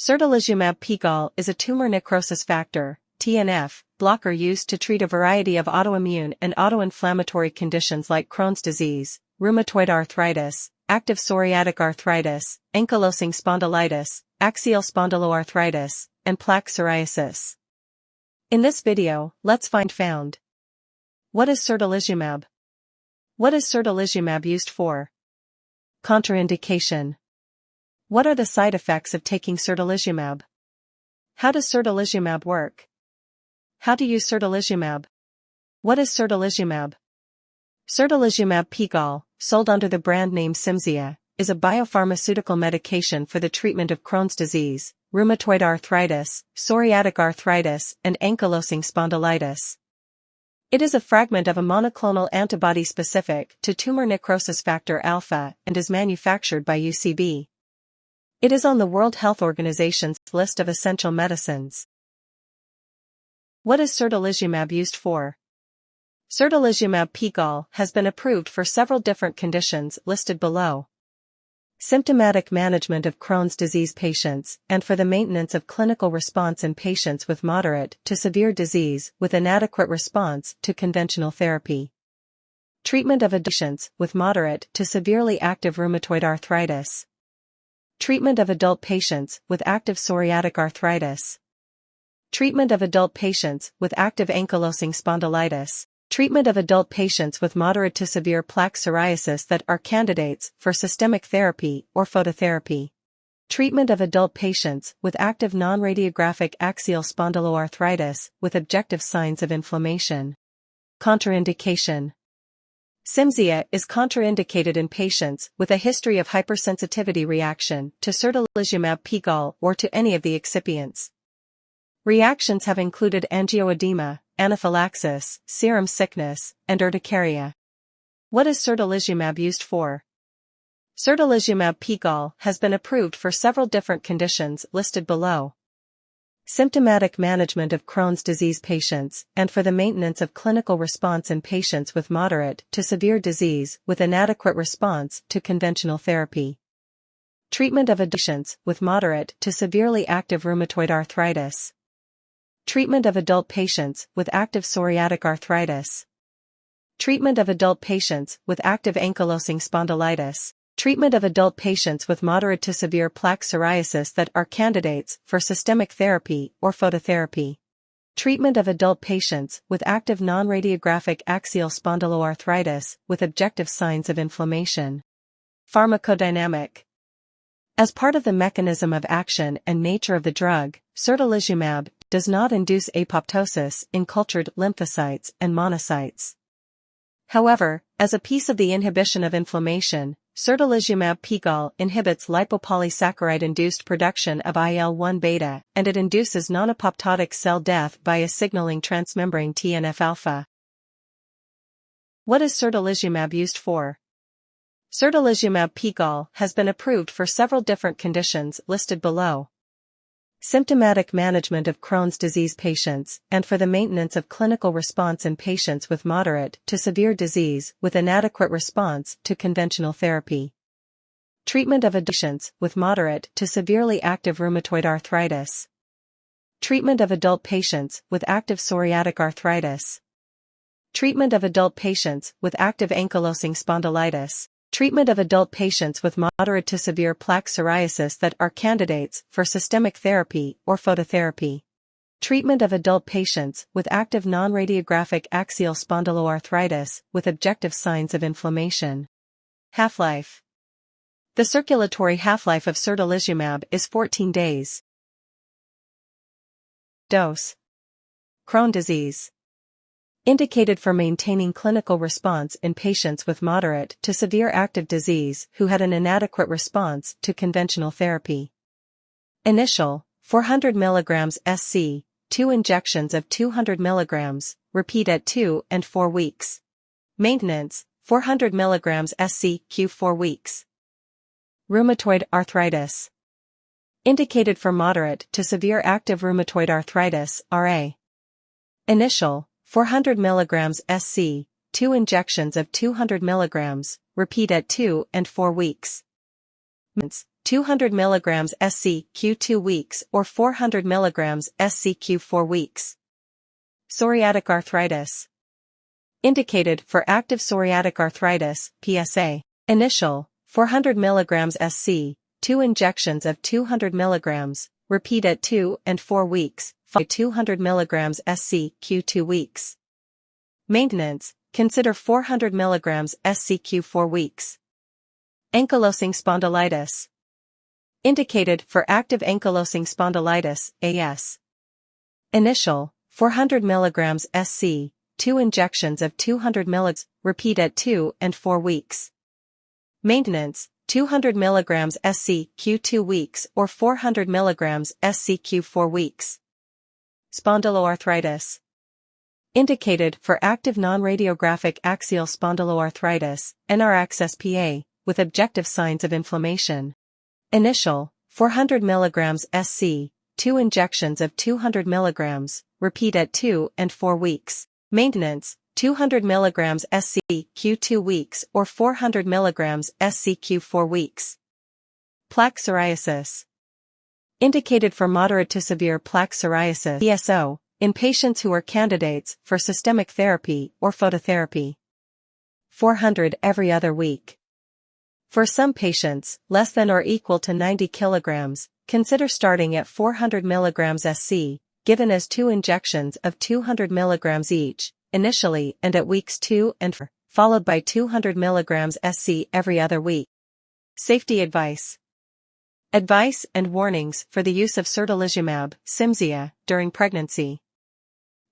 Certolizumab pegol is a tumor necrosis factor (TNF) blocker used to treat a variety of autoimmune and autoinflammatory conditions like Crohn's disease, rheumatoid arthritis, active psoriatic arthritis, ankylosing spondylitis, axial spondyloarthritis, and plaque psoriasis. In this video, let's find. What is certolizumab? What is certolizumab used for? Contraindication. What are the side effects of taking certolizumab? How does certolizumab work? How to use certolizumab? What is certolizumab? Certolizumab pegol, sold under the brand name Cimzia, is a biopharmaceutical medication for the treatment of Crohn's disease, rheumatoid arthritis, psoriatic arthritis, and ankylosing spondylitis. It is a fragment of a monoclonal antibody specific to tumor necrosis factor alpha and is manufactured by UCB. It is on the World Health Organization's list of essential medicines. What is certolizumab used for? Certolizumab pegol has been approved for several different conditions listed below. Symptomatic management of Crohn's disease patients and for the maintenance of clinical response in patients with moderate to severe disease with inadequate response to conventional therapy. Treatment of patients with moderate to severely active rheumatoid arthritis. Treatment of adult patients with active psoriatic arthritis. Treatment of adult patients with active ankylosing spondylitis. Treatment of adult patients with moderate to severe plaque psoriasis that are candidates for systemic therapy or phototherapy. Treatment of adult patients with active non-radiographic axial spondyloarthritis with objective signs of inflammation. Contraindication. Cimzia is contraindicated in patients with a history of hypersensitivity reaction to certolizumab pegol or to any of the excipients. Reactions have included angioedema, anaphylaxis, serum sickness, and urticaria. What is certolizumab used for? Certolizumab pegol has been approved for several different conditions listed below. Symptomatic management of Crohn's disease patients and for the maintenance of clinical response in patients with moderate to severe disease with inadequate response to conventional therapy. Treatment of patients with moderate to severely active rheumatoid arthritis. Treatment of adult patients with active psoriatic arthritis. Treatment of adult patients with active ankylosing spondylitis. Treatment of adult patients with moderate to severe plaque psoriasis that are candidates for systemic therapy or phototherapy. Treatment of adult patients with active non-radiographic axial spondyloarthritis with objective signs of inflammation. Pharmacodynamic. As part of the mechanism of action and nature of the drug, certolizumab does not induce apoptosis in cultured lymphocytes and monocytes. However, as a piece of the inhibition of inflammation, certolizumab pegol inhibits lipopolysaccharide-induced production of IL-1 beta, and it induces non-apoptotic cell death via signaling transmembrane TNF-alpha. What is certolizumab used for? Certolizumab pegol has been approved for several different conditions listed below. Symptomatic management of Crohn's disease patients and for the maintenance of clinical response in patients with moderate to severe disease with inadequate response to conventional therapy. Treatment of patients with moderate to severely active rheumatoid arthritis. Treatment of adult patients with active psoriatic arthritis. Treatment of adult patients with active ankylosing spondylitis. Treatment of adult patients with moderate to severe plaque psoriasis that are candidates for systemic therapy or phototherapy. Treatment of adult patients with active non-radiographic axial spondyloarthritis with objective signs of inflammation. Half-life. The circulatory half-life of certolizumab is 14 days. Dose. Crohn disease. Indicated for maintaining clinical response in patients with moderate to severe active disease who had an inadequate response to conventional therapy. Initial, 400 mg SC, 2 injections of 200 mg, repeat at 2 and 4 weeks. Maintenance, 400 mg SC, Q 4 weeks. Rheumatoid arthritis. Indicated for moderate to severe active rheumatoid arthritis, RA. Initial, 400 mg SC, 2 injections of 200 mg, repeat at 2 and 4 weeks. 200 mg SC Q2 weeks or 400 mg SC Q4 weeks. Psoriatic arthritis. Indicated for active psoriatic arthritis, PSA. Initial, 400 mg SC, 2 injections of 200 mg, repeat at 2 and 4 weeks, 200 mg SC Q2 weeks. Maintenance, consider 400 mg SC Q4 weeks. Ankylosing spondylitis. Indicated for active ankylosing spondylitis, AS. Initial, 400 mg SC, 2 injections of 200 mg, repeat at 2 and 4 weeks. Maintenance, 200 mg SC Q2 weeks or 400 mg SC Q4 weeks. Spondyloarthritis. Indicated for active non-radiographic axial spondyloarthritis, NRXSPA, with objective signs of inflammation. Initial, 400 mg SC, 2 injections of 200 mg, repeat at 2 and 4 weeks. Maintenance, 200 mg SC Q2 weeks or 400 mg SC Q4 weeks. Plaque psoriasis. Indicated for moderate to severe plaque psoriasis, PSO, in patients who are candidates for systemic therapy or phototherapy. 400 every other week. For some patients, less than or equal to 90 kg, consider starting at 400 mg SC, given as 2 injections of 200 mg each, initially and at weeks 2 and 4, followed by 200 mg SC every other week. Safety advice. Advice and warnings for the use of Certolizumab, Cimzia, during pregnancy.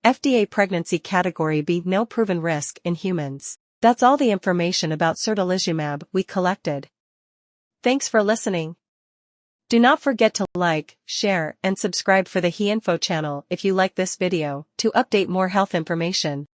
FDA Pregnancy Category B. No proven risk in humans. That's all the information about Certolizumab we collected. Thanks for listening. Do not forget to like, share, and subscribe for the HeInfo channel if you like this video, to update more health information.